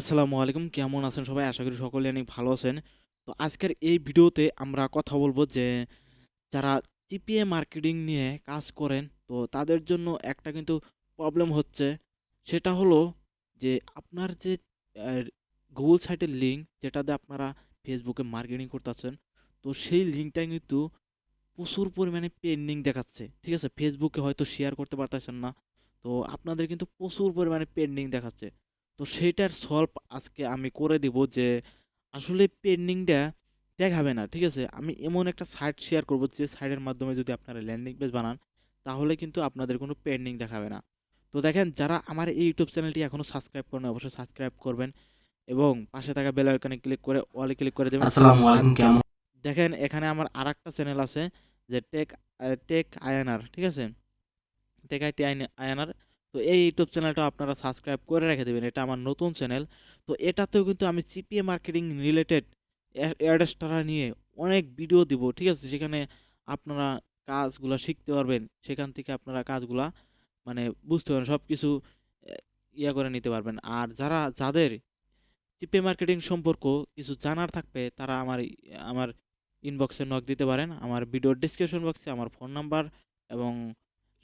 আসসালামু আলাইকুম। কেমন আছেন সবাই? আশা করি সকলে অনেক ভালো আছেন। তো আজকের এই ভিডিওতে আমরা কথা বলবো যে যারা চিপিএ মার্কেটিং নিয়ে কাজ করেন, তো তাদের জন্য একটা কিন্তু প্রবলেম হচ্ছে। সেটা হলো যে আপনার যে অ্যা Google সাইটের লিঙ্ক যেটা দিয়ে আপনারা ফেসবুকে মার্কেটিং করতেছেন, তো সেই লিঙ্কটা কিন্তু প্রচুর পরিমাণে পেন্ডিং দেখাচ্ছে। ঠিক আছে? ফেসবুকে হয়তো শেয়ার করতে পারতেছেন না। তো আপনাদের কিন্তু প্রচুর পরিমাণে পেন্ডিং দেখাচ্ছে। তো সেইটার সলভ আজকে আমি করে দিব যে আসলে পেন্ডিংটা দেখাবে না। ঠিক আছে? আমি এমন একটা সাইট শেয়ার করব যে সাইটের মাধ্যমে যদি আপনারা ল্যান্ডিং পেজ বানান তাহলে কিন্তু আপনাদের কোনো পেন্ডিং দেখাবে না। তো দেখেন যারা আমার এই ইউটিউব চ্যানেলটি এখনো সাবস্ক্রাইব করেন নাই অবশ্যই সাবস্ক্রাইব করবেন এবং পাশে থাকা বেল আইকনে ক্লিক করে অলে ক্লিক করে দেবেন। আসসালামু আর আলাইকুম কেমন দেখেন এখানে আমার আরেকটা চ্যানেল আছে যে টেক আয়ানার। ঠিক আছে? Tech IT Ayanar. তো এই ইউটিউব চ্যানেলটা আপনারা সাবস্ক্রাইব করে রেখে দেবেন। এটা আমার নতুন চ্যানেল। তো এটাতেও কিন্তু আমি সিপিএ মার্কেটিং রিলেটেড অ্যাডস্টারা নিয়ে অনেক ভিডিও দিব। ঠিক আছে? সেখানে আপনারা কাজগুলা শিখতে পারবেন। সেখান থেকে আপনারা কাজগুলা মানে বুঝতে পারবেন। সবকিছু অ্যা ইয়া করে নিতে পারবেন। আর যাদের জিপে মার্কেটিং সম্পর্ক কিছু জানার থাকবে তারা আমার ইনবক্সে নক দিতে পারেন। আমার ভিডিওর ডেসক্রিপশন বক্সে আমার ফোন নাম্বার এবং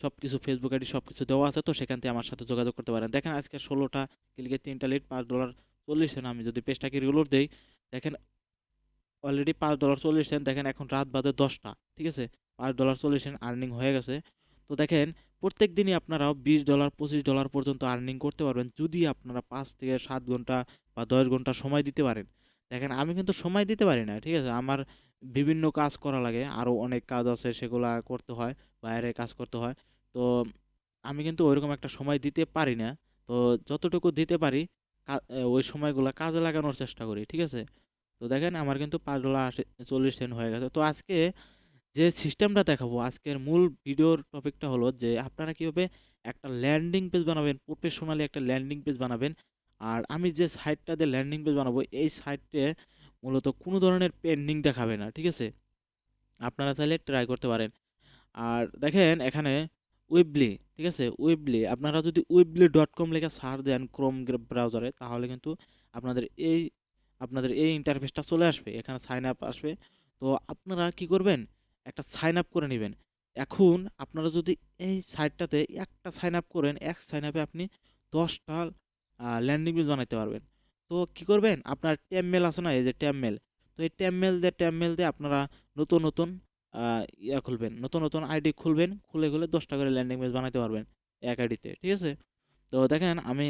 সবকিছু ফেসবুক আইডি সবকিছু দেওয়া আছে। তো সেখান থেকে আমার সাথে যোগাযোগ করতে পারেন। দেখেন আজকে ১৬টা ক্লিকে ৩টা লিড $৫.৪০ আমি যদি পেজটাকে রিলোড দেই, দেখেন অলরেডি $৫.৪০ দেখেন এখন রাত বাজে ১০টা। ঠিক আছে? $৫.৪০ আর্নিং হয়ে গেছে। তো দেখেন প্রত্যেক দিনই আপনারাও $20 $25 পর্যন্ত আর্নিং করতে পারবেন যদি আপনারা ৫ থেকে ৭ ঘন্টা বা ১০ ঘন্টা সময় দিতে পারেন। দেখেন আমি কিন্তু সময় দিতে পারি না। ঠিক আছে? আমার বিভিন্ন কাজ করা লাগে। আরো অনেক কাজ আছে সেগুলা করতে হয়। বাইরে কাজ করতে হয়। তো আমি কিন্তু ঐরকম একটা সময় দিতে পারি না। তো যতটুকু দিতে পারি ওই সময়গুলা কাজে লাগানোর চেষ্টা করি। ঠিক আছে? তো দেখেন আমার কিন্তু $৫.৪০ হয়ে গেছে। তো আজকে যে সিস্টেমটা দেখাবো, আজকের মূল ভিডিওর টপিকটা হলো যে আপনারা কিভাবে একটা ল্যান্ডিং পেজ বানাবেন, প্রফেশনালি একটা ল্যান্ডিং পেজ বানাবেন। আর আমি যে সাইটটা দিয়ে ল্যান্ডিং পেজ বানাবো, এই সাইটে মূলত কোনো ধরনের পেন্ডিং দেখাবে না। ঠিক আছে? আপনারা চাইলে ট্রাই করতে পারেন। আর দেখেন এখানে উইবলি, ঠিক আছে? উইবলি আপনারা যদি weebly.com লিখে সার্চ দেন ক্রোম ব্রাউজারে তাহলে কিন্তু আপনাদের এই আপনাদের এই ইন্টারফেসটা চলে আসবে। এখানে সাইন আপ আসবে। তো আপনারা কি করবেন? একটা সাইন আপ করে নিবেন। এখন আপনারা যদি এই সাইটটাতে একটা সাইন আপ করেন, এক সাইন আপে আপনি ১০ টা ল্যান্ডিং পেজ বানাইতে পারবেন। তো কি করবেন? আপনার ট্যাবমেইল আছে না? এই যে ট্যাবমেইল। তো এই ট্যাবমেইল দিয়ে আপনারা নতুন আ খুলবেন। নতুন আইডি খুলবেন। খুলে ১০ টা করে ল্যান্ডিং পেজ বানাইতে পারবেন এক আইডিতে। ঠিক আছে? তো দেখেন আমি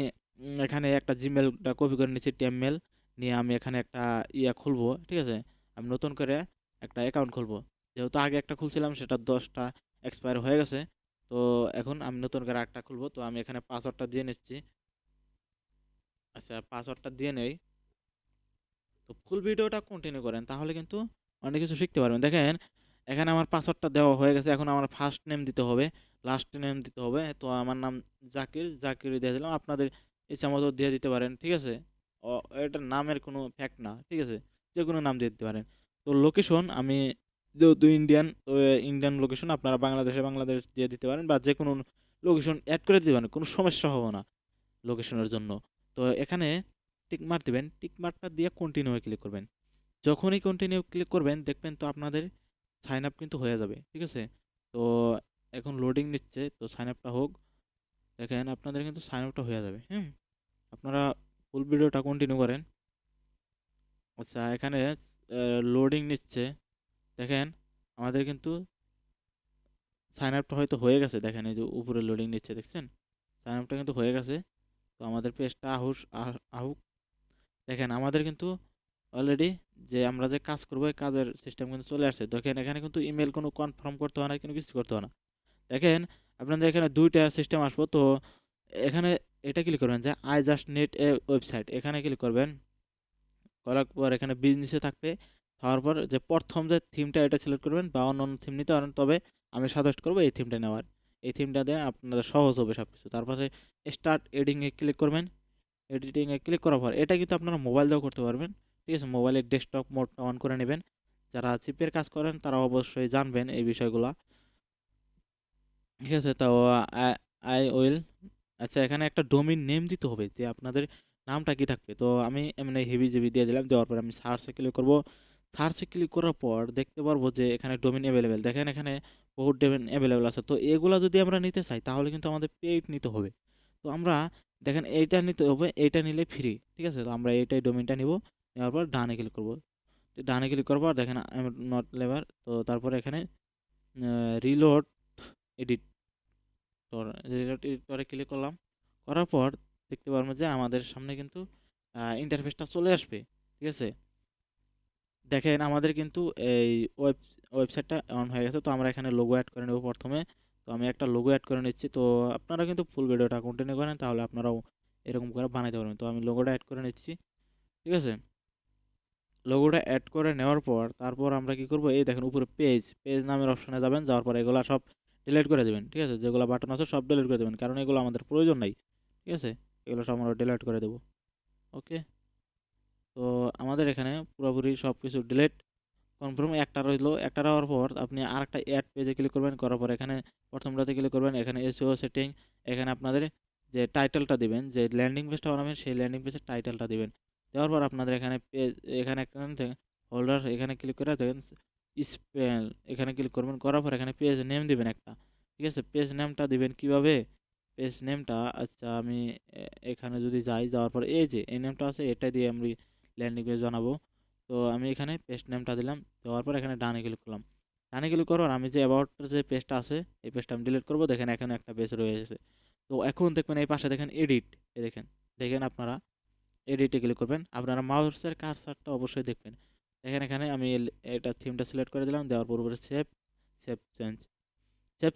এখানে একটা জিমেইলটা কপি করে নিচ্ছি টেমমেল নিয়ে আমি এখানে একটা খুলবো। ঠিক আছে? আমি নতুন করে একটা অ্যাকাউন্ট খুলবো। যেহেতু আগে একটা খুলছিলাম সেটা ১০ টা এক্সপায়ার হয়ে গেছে। তো এখন আমি নতুন করে আরেকটা খুলবো। তো আমি এখানে পাসওয়ার্ডটা দিয়ে নিচ্ছি। আচ্ছা পাসওয়ার্ডটা দিয়ে নেই। তো ফুল ভিডিওটা কন্টিনিউ করেন তাহলে কিন্তু অনেক কিছু শিখতে পারবেন। দেখেন এখানে আমার পাসওয়ার্ডটা দেওয়া হয়ে গেছে। এখন আমার ফার্স্ট নেম দিতে হবে, লাস্ট নেম দিতে হবে। তো আমার নাম জাকির দিয়ে দিলাম। আপনাদের ইচ্ছামতো দিয়ে দিতে পারেন। ঠিক আছে? অ এটা নামের কোনো ফ্যাক্ট না। ঠিক আছে? যেকোনো নাম দিয়ে দিতে পারেন। তো লোকেশন আমি যেহেতু ইন্ডিয়ান, তো ইন্ডিয়ান লোকেশন আপনারা বাংলাদেশ দিয়ে দিতে পারেন বা যেকোনো লোকেশন এড করে দিতে পারেন। কোনো সমস্যা হবে না লোকেশনের জন্য। তো এখানে টিক মার্ক দিবেন। টিক মার্কটা দিয়ে কন্টিনিউ এ ক্লিক করবেন। যখনই কন্টিনিউ ক্লিক করবেন দেখবেন তো আপনাদের সাইন আপ কিন্তু হয়ে যাবে। ঠিক আছে? তো এখন লোডিং নিচ্ছে। তো সাইন আপটা হোক। দেখেন আপনাদের কিন্তু সাইন আপটা হয়ে যাবে। হুম? আপনারা ফুল ভিডিওটা কন্টিনিউ করেন। আচ্ছা এখানে লোডিং নিচ্ছে। দেখেন আমাদের কিন্তু সাইন আপটা হয়তো হয়ে গেছে। দেখেন এই যে উপরে লোডিং নিচ্ছে দেখছেন? সাইন আপটা কিন্তু হয়ে গেছে। তো আমাদের পেজটা আহুক। দেখেন আমাদের কিন্তু অলরেডি যে আমরা যে কাজ করবো এই কাজের সিস্টেম কিন্তু চলে আসছে। দেখেন এখানে কিন্তু ইমেল কোনো কনফার্ম করতে হয় না, কোনো কিছু করতে হয় না। দেখেন আপনাদের এখানে ২ টা সিস্টেম আসবো। তো এখানে এটা ক্লিক করবেন যে I just need a website. এখানে ক্লিক করবেন। করার পর এখানে বিজনেসে থাকবে। হওয়ার পর যে ১ম যে থিমটা এটা সিলেক্ট করবেন বা অন্যান্য থিম নিতে পারেন। তবে আমি সাজেস্ট করব এই থিমটা নেওয়ার। এই থিমটা দিয়ে আপনাদের সহজ হবে সবকিছু। তারপরে স্টার্ট এডিং এ ক্লিক করবেন। এডিটিং এ ক্লিক করার পর এটা কিন্তু আপনারা মোবাইল দিয়েও করতে পারবেন। ঠিক আছে? মোবাইলের ডেস্কটপ মোডটা অন করে নেবেন। যারা চিপের কাজ করেন তারা অবশ্যই জানবেন এই বিষয়গুলা। ঠিক আছে? তো আই আই উইল আচ্ছা এখানে একটা ডোমেইন নেম দিতে হবে যে আপনাদের নামটা কি থাকবে? তো আমি এমনি হেবি-জেবি দিয়ে দিলাম। দেওয়ার পর আমি সার্চে ক্লিক করব। সার্চে ক্লিক করার পর দেখতে পারবো যে এখানে ডোমেইন এভেইলেবল। দেখেন এখানে বহুত ডোমেইন এভেইলেবল আছে। তো এগুলা যদি আমরা নিতে চাই তাহলে কিন্তু আমাদের পেইড নিতে হবে। তো আমরা দেখেন এইটা নিতে হবে, এইটা নিলে ফ্রি। ঠিক আছে? তো আমরা এইটাই ডোমেইনটা নিবো। নেওয়ার পর ডানে ক্লিক করব। তো ডানে ক্লিক করার পর দেখেন আই এম নট লেবার। তো তারপরে এখানে রিলোড এডিটর, রিলোড এডিটরে ক্লিক করলাম। করার পর দেখতে পারবো যে আমাদের সামনে কিন্তু ইন্টারফেসটা চলে আসবে। ঠিক আছে? দেখেন আমাদের কিন্তু এই ওয়েব ওয়েবসাইটটা অন হয়ে গেছে। তো আমরা এখানে লোগো অ্যাড করে নেব প্রথমে। তো আমি একটা লোগো অ্যাড করে নিচ্ছি। তো আপনারা কিন্তু ফুল ভিডিওটা কন্টিনিউ করেন তাহলে আপনারাও এরকম করে বানাইতে পারবেন। তো আমি লোগোটা অ্যাড করে নিচ্ছি। ঠিক আছে? লোগোটা অ্যাড করে নেওয়ার পর তারপর আমরা কি করব, এই দেখেন উপরে পেজ নামের অপশনে যাবেন। যাওয়ার পর এগুলা সব ডিলিট করে দিবেন। ঠিক আছে? যেগুলা বাটন আছে সব ডিলিট করে দিবেন, কারণ এগুলো আমাদের প্রয়োজন নাই। ঠিক আছে? এগুলো সব আমরা ডিলিট করে দেব। ওকে। তো আমাদের এখানে পুরোপুরি সব কিছু ডিলিট কনফার্ম একটা রইলো। একটা হওয়ার পর আপনি আরেকটা অ্যাড পেজে ক্লিক করবেন। করার পর এখানে প্রথমটাতে ক্লিক করবেন। এখানে এসইও সেটিং, এখানে আপনাদের যে টাইটেলটা দিবেন, যে ল্যান্ডিং পেজটা বানাবেন সেই ল্যান্ডিং পেজের টাইটেলটা দিবেন। দেওয়ার পর আপনাদের এখানে পেজ, এখানে একটা হোল্ডার, এখানে ক্লিক করে দেখেন স্পেল, এখানে ক্লিক করবেন। করার পর এখানে পেজ নেম দিবেন একটা। ঠিক আছে? পেজ নেমটা দিবেন কিভাবে? পেজ নেমটা আচ্ছা আমি এখানে যদি যাওয়ার পর এই যে এই নেমটা আছে এটা দিয়ে আমি ল্যান্ডিং পেজ বানাবো। তো আমি এখানে পেজ নেমটা দিলাম। দেওয়ার পর এখানে ডানে ক্লিক করলাম। ডানে ক্লিক করার আমি যে অ্যাবাউটের যে পেজটা আছে এই পেজটা আমি ডিলিট করব। দেখেন এখানে একটা পেজ রয়ে গেছে। তো এখন দেখবেন এই পাশে দেখেন এডিট, এই দেখেন, দেখেন আপনারা এডিটে ক্লিক করবেন। আপনারা মাউসের কার্সারটা অবশ্যই দেখবেন। দেখেন এখানে আমি এটা থিমটা সিলেক্ট করে দিলাম। দেওয়ার পর উপরে সেভ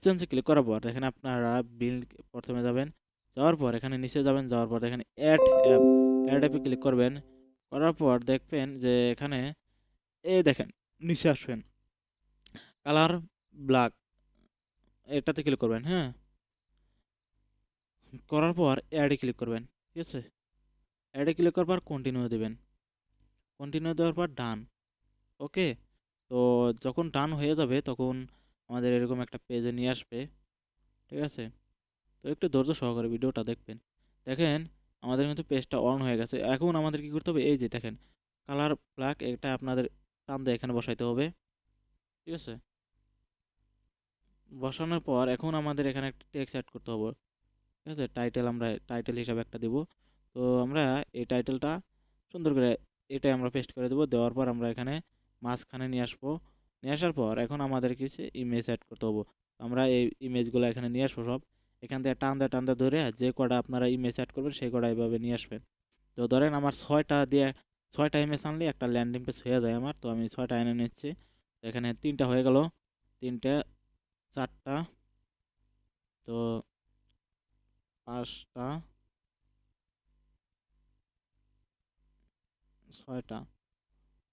চেঞ্জে ক্লিক করার পর দেখেন আপনারা বিল প্রথমে যাবেন। যাওয়ার পর এখানে নিচে যাবেন। যাওয়ার পর দেখেন অ্যাড অ্যাপে ক্লিক করবেন। করার পর দেখবেন যে এখানে এই দেখেন নিচে আসবেন, কালার ব্ল্যাক, এটাতে ক্লিক করবেন। হ্যাঁ, করার পর অ্যাডে ক্লিক করবেন। ঠিক আছে? অ্যাডে ক্লিক করার পর কন্টিনিউ দেবেন। কন্টিনিউ দেওয়ার পর ডান। ওকে। তো যখন ডান হয়ে যাবে তখন আমাদের এরকম একটা পেজে নিয়ে আসবে। ঠিক আছে? তো একটু ধৈর্য সহকারে ভিডিওটা দেখবেন। দেখেন আমাদের কিন্তু পেজটা অন হয়ে গেছে। এখন আমাদের কি করতে হবে, এই যে দেখেন কালার ব্ল্যাক, এটা আপনাদের টান দিয়ে এখানে বসাইতে হবে। ঠিক আছে? বসানোর পর এখন আমাদের এখানে একটা টেক্সট অ্যাড করতে হবে। ঠিক আছে? আমরা টাইটেল হিসাবে একটা দিব। তো আমরা এই টাইটেলটা সুন্দর করে এটাই আমরা পেস্ট করে দেবো। দেওয়ার পর আমরা এখানে মাঝখানে নিয়ে আসবো। নিয়ে আসার পর এখন আমাদের কিছু ইমেজ অ্যাড করতে হবে। আমরা এই ইমেজগুলো এখানে নিয়ে আসবো সব। এখান থেকে টান্দা ধরে যে কটা আপনারা ইমেজ অ্যাড করবেন সেই কটা এইভাবে নিয়ে আসবেন। তো ধরেন আমার 6টা ইমেজ আনলে একটা ল্যান্ডিং পেজ হয়ে যায় আমার। তো আমি 6টা এনে নিচ্ছি। তো এখানে 3টা হয়ে গেল। 3টে, 4টা, তো 5টা, 6টা।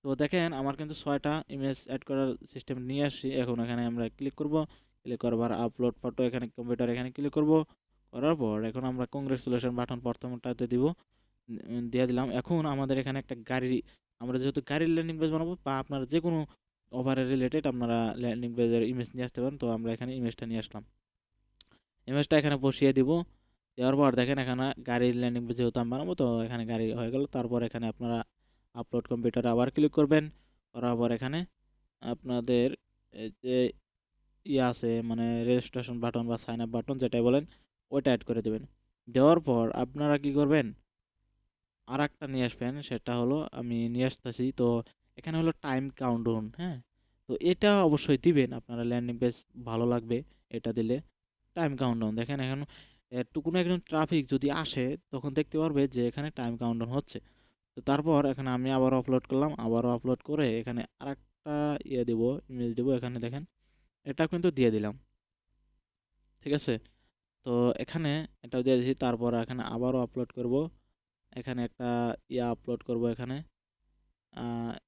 তো দেখেন আমার কিন্তু 6টা ইমেজ অ্যাড করার সিস্টেম নিয়ে আসছি। এখন এখানে আমরা ক্লিক করব। ক্লিক করবার আপলোড ফটো, এখানে কম্পিউটার, এখানে ক্লিক করব। করার পর এখন আমরা কংগ্রেচুলেশন বাটন প্রথমটাতে দিব। দিয়ে দিলাম। এখন আমাদের এখানে একটা গাড়ি, আমরা যেহেতু গাড়ির ল্যান্ডিং পেজ বানাবো বা আপনারা যে কোনো ওভারের রিলেটেড আপনারা ল্যান্ডিং পেজের ইমেজ নিয়ে আসতে পারেন। তো আমরা এখানে ইমেজটা নিয়ে আসলাম। ইমেজটা এখানে বসিয়ে দিব। দেওয়ার পর দেখেন এখানে গাড়ির ল্যান্ডিং পেজ যেহেতু আমি বানাবো, তো এখানে গাড়ি হয়ে গেল। তারপর এখানে আপনারা আপলোড কম্পিউটারে আবার ক্লিক করবেন। করার পর এখানে আপনাদের এই যে আছে মানে রেজিস্ট্রেশন বাটন বা সাইন আপ বাটন যেটাই বলেন ওইটা অ্যাড করে দেবেন। দেওয়ার পর আপনারা কি করবেন, আর একটা নিয়ে আসবেন। সেটা হলো আমি নিয়ে আসতেছি। তো এখানে হলো টাইম কাউন্টডাউন। হ্যাঁ, তো এটা অবশ্যই দিবেন, আপনারা ল্যান্ডিং পেজ ভালো লাগবে এটা দিলে। টাইম কাউন্টডাউন দেখেন এখন একটু কোনো একজন ট্রাফিক যদি আসে তখন দেখতে পারবে যে এখানে টাইম কাউন্টডাউন হচ্ছে। তো তারপর এখানে আমি আবারও আপলোড করলাম। আবারও আপলোড করে এখানে আরেকটা দেব, ইমেজ দেব। এখানে দেখেন এটা কিন্তু দিয়ে দিলাম। ঠিক আছে? তো এখানে এটাও দিয়ে দিয়েছি। তারপর এখানে আবারও আপলোড করব। এখানে একটা আপলোড করব।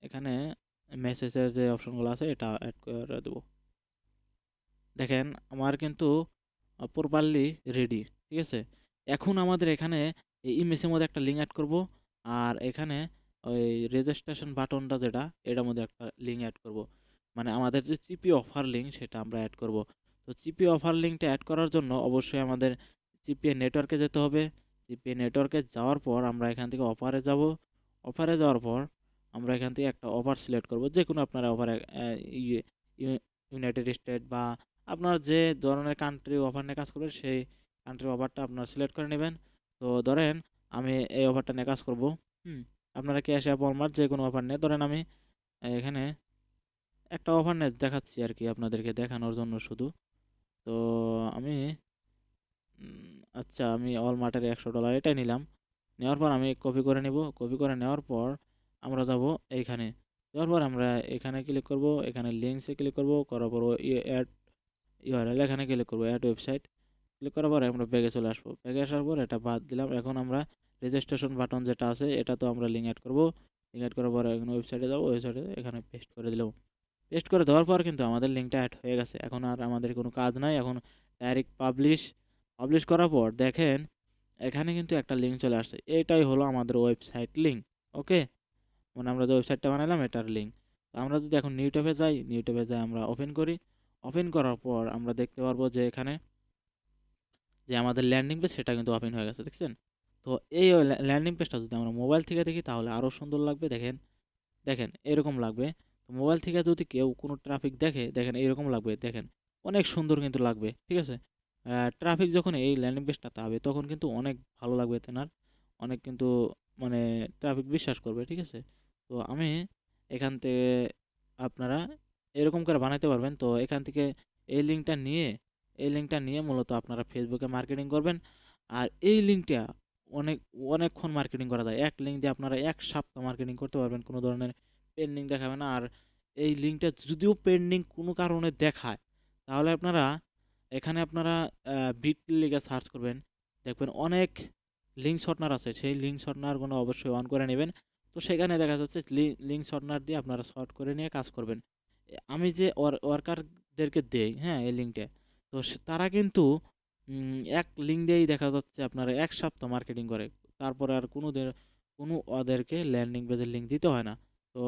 এখানে মেসেজের যে অপশনগুলো আছে এটা অ্যাড করে দেব। দেখেন আমার কিন্তু প্রপারলি রেডি। ঠিক আছে? এখন আমাদের এখানে এই ইমেজের মধ্যে একটা লিঙ্ক অ্যাড করব। আর এখানে ওই রেজিস্ট্রেশন বাটনটা যেটা এটার মধ্যে একটা লিঙ্ক অ্যাড করব। মানে আমাদের যে চিপি অফার লিঙ্ক সেটা আমরা অ্যাড করব। তো চিপি অফার লিঙ্কটা অ্যাড করার জন্য অবশ্যই আমাদের চিপিএ নেটওয়ার্কে যেতে হবে। জিপে নেটওয়ার্কে যাওয়ার পর আমরা এখান থেকে অফারে যাব। অফারে যাওয়ার পর আমরা এখান থেকে একটা অফার সিলেক্ট করব, যে কোনো আপনারা অফারে ইউনাইটেড স্টেট বা আপনার যে ধরনের কান্ট্রি অফার নিয়ে কাজ করবেন সেই কান্ট্রির অফারটা আপনারা সিলেক্ট করে নেবেন। তো ধরেন আমি এই অফারটা নিয়ে কাজ করব। আপনারা ক্যাশ অ্যাপ ওয়ালমার্ট যে কোনো অফার নিয়ে ধরেন আমি এখানে একটা অফার নিয়ে দেখাচ্ছি আর কি, আপনাদেরকে দেখানোর জন্য শুধু। তো আমি আচ্ছা আমি ওয়ালমার্টের $100 এটাই নিলাম। নেওয়ার পর আমি কপি করে নিব। কপি করে নেওয়ার পর আমরা যাব এইখানে। যাওয়ার পর আমরা এখানে ক্লিক করব, এখানে লিঙ্কসে ক্লিক করব, করার পর অ্যাড ইউআরএল এখানে ক্লিক করব, অ্যাড ওয়েবসাইট ক্লিক করার পরে আমরা ব্যাগে চলে আসবো। ব্যাগে আসার পর এটা বাদ দিলাম। এখন আমরা রেজিস্ট্রেশন বাটন যেটা আছে এটা তো আমরা লিঙ্ক অ্যাড করব। লিঙ্ক অ্যাড করার পরে এখানে ওয়েবসাইটে যাবো, ওয়েবসাইটে এখানে পেস্ট করে দিলাম। পেস্ট করে দেওয়ার পর কিন্তু আমাদের লিঙ্কটা অ্যাড হয়ে গেছে। এখন আর আমাদের কোনো কাজ নাই। এখন ডাইরেক্ট পাবলিশ করার পর দেখেন এখানে কিন্তু একটা লিঙ্ক চলে আসছে। এটাই হলো আমাদের ওয়েবসাইট লিঙ্ক। ওকে, মানে আমরা যে ওয়েবসাইটটা বানালাম এটার লিঙ্ক। তো আমরা যদি এখন নিউ ট্যাবে যাই, নিউ ট্যাবে যাই আমরা ওপেন করি। ওপেন করার পর আমরা দেখতে পারবো যে এখানে যে আমাদের ল্যান্ডিং পেজ সেটা কিন্তু ওপেন হয়ে গেছে, দেখছেন? তো এই ল্যান্ডিং পেজটা যদি আমরা মোবাইল থেকে দেখি তাহলে আরও সুন্দর লাগবে। দেখেন দেখেন এরকম লাগবে। তো মোবাইল থেকে যদি কেউ কোনো ট্রাফিক দেখে, দেখেন এরকম লাগবে। দেখেন অনেক সুন্দর কিন্তু লাগবে, ঠিক আছে? ট্রাফিক যখন এই ল্যান্ডিং পেজটাতে হবে তখন কিন্তু অনেক ভালো লাগবে তেনার, অনেক কিন্তু মানে ট্রাফিক বিশ্বাস করবে, ঠিক আছে? তো আমি এখান থেকে আপনারা এরকম করে বানাইতে পারবেন। তো এখান থেকে এই লিঙ্কটা নিয়ে মূলত আপনারা ফেসবুকে মার্কেটিং করবেন। আর এই লিঙ্কটা অনেক অনেকক্ষণ মার্কেটিং করা যায়। এক লিঙ্ক দিয়ে আপনারা ১ সপ্তাহ মার্কেটিং করতে পারবেন, কোনো ধরনের পেন্ডিং দেখাবে না। আর এই লিঙ্কটা যদিও পেন্ডিং কোনো কারণে দেখায় তাহলে আপনারা এখানে আপনারা বিটলি লিখে সার্চ করবেন, দেখবেন অনেক লিঙ্ক শর্টনার আছে। সেই লিঙ্ক শর্টনারগুলো অবশ্যই অন করে নেবেন। তো সেখানে দেখা যাচ্ছে লিঙ্ক শর্টনার দিয়ে আপনারা শর্ট করে নিয়ে কাজ করবেন। আমি যে ওয়ার্কারদেরকে দেই, হ্যাঁ, এই লিঙ্কটা, তো তারা কিন্তু এক লিঙ্ক দিয়েই দেখা যাচ্ছে আপনারা ১ সপ্তাহ মার্কেটিং করে। তারপরে আর কোনো ওদেরকে ল্যান্ডিং পেজের লিঙ্ক দিতে হয় না। তো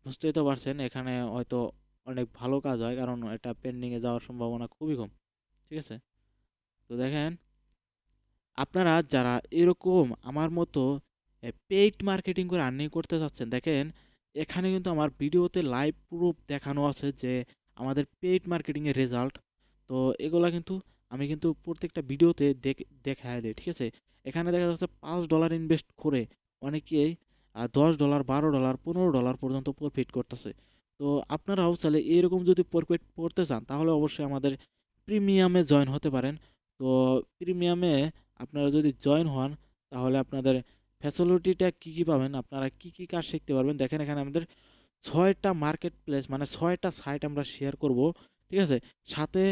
বুঝতেই তো পারছেন এখানে হয়তো অনেক ভালো কাজ হয়, কারণ এটা পেন্ডিংয়ে যাওয়ার সম্ভাবনা খুবই কম, ঠিক আছে? তো দেখেন আপনারা যারা এরকম আমার মতো পেইড মার্কেটিং করে আর্নিং করতে চাচ্ছেন, দেখেন এখানে কিন্তু আমার ভিডিওতে লাইভ প্রুফ দেখানো আছে যে আমাদের পেইড মার্কেটিং এর রেজাল্ট। তো এগুলা কিন্তু আমি কিন্তু প্রত্যেকটা ভিডিওতে দেখায় দেই, ঠিক আছে? এখানে দেখা যাচ্ছে $5 ইনভেস্ট করে অনেকেই $10, $12, $15 পর্যন্ত প্রফিট করতেছে। তো আপনারাও চাইলে এরকম যদি প্রফিট করতে চান তাহলে অবশ্যই আমাদের প্রিমিয়ামে জয়েন হতে পারেন। তো প্রিমিয়ামে আপনারা যদি জয়েন হন তাহলে আপনাদের ফ্যাসিলিটিটা কী পাবেন, আপনারা কী কাজ শিখতে পারবেন। দেখেন এখানে আমাদের ৬টা মার্কেট প্লেস মানে ৬টা সাইট আমরা শেয়ার করব, ঠিক আছে? সাথে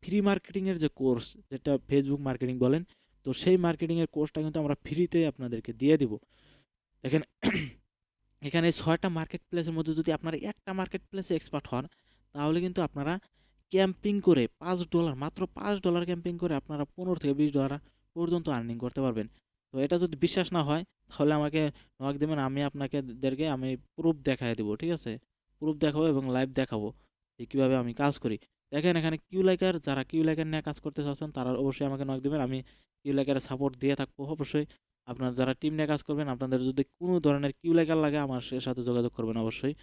ফ্রি মার্কেটিংয়ের যে কোর্স, যেটা ফেসবুক মার্কেটিং বলেন, তো সেই মার্কেটিংয়ের কোর্সটা কিন্তু আমরা ফ্রিতে আপনাদেরকে দিয়ে দিব। দেখেন এখানে ৬টা মার্কেট প্লেসের মধ্যে যদি আপনারা একটা মার্কেট প্লেসে এক্সপার্ট হন তাহলে কিন্তু আপনারা ক্যাম্পিং করে $5 মাত্র $5 ক্যাম্পিং করে আপনারা $15 থেকে $20 পর্যন্ত আর্নিং করতে পারবেন। তো এটা যদি বিশ্বাস না হয় তাহলে আমাকে নক দিবেন, আমি আপনাদেরকে আমি প্রুফ দেখায় দিব, ঠিক আছে? প্রুফ দেখাবো এবং লাইভ দেখাবো যে কীভাবে আমি কাজ করি। দেখেন এখানে যারা কিউ লাইকার নিয়ে কাজ করতে চাচ্ছেন তারা অবশ্যই আমাকে নক দিবেন, আমি কিউ লাইকারের সাপোর্ট দিয়ে থাকবো অবশ্যই। আপনারা যারা টিম নিয়ে কাজ করবেন আপনাদের যদি কোনো ধরনের কিউ লাইকার লাগে আমার সাথে যোগাযোগ করবেন অবশ্যই।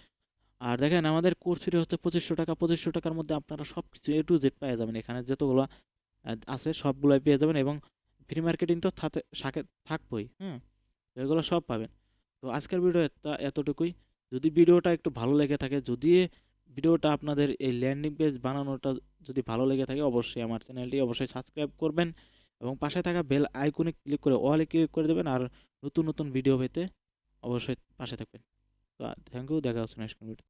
আর দেখেন আমাদের কোর্স ফি হচ্ছে ৳২৫০০। ৳২৫০০ মধ্যে আপনারা সবকিছু এ টু জেড পেয়ে যাবেন। এখানে যতগুলো আছে সবগুলাই পেয়ে যাবেন এবং ফ্রি মার্কেটিং তো সাথে থাকবই, হুম? তো এগুলো সব পাবেন। তো আজকের ভিডিও এতটুকুই। যদি ভিডিওটা একটু ভালো লেগে থাকে, যদি ভিডিওটা আপনাদের এই ল্যান্ডিং পেজ বানানোটা যদি ভালো লেগে থাকে অবশ্যই আমার চ্যানেলটি অবশ্যই সাবস্ক্রাইব করবেন এবং পাশে থাকা বেল আইকনে ক্লিক করে অলে ক্লিক করে দেবেন। আর নতুন ভিডিও পেতে অবশ্যই পাশে থাকবেন। তো থ্যাংক ইউ, দেখা হচ্ছে নেক্সট ভিডিও।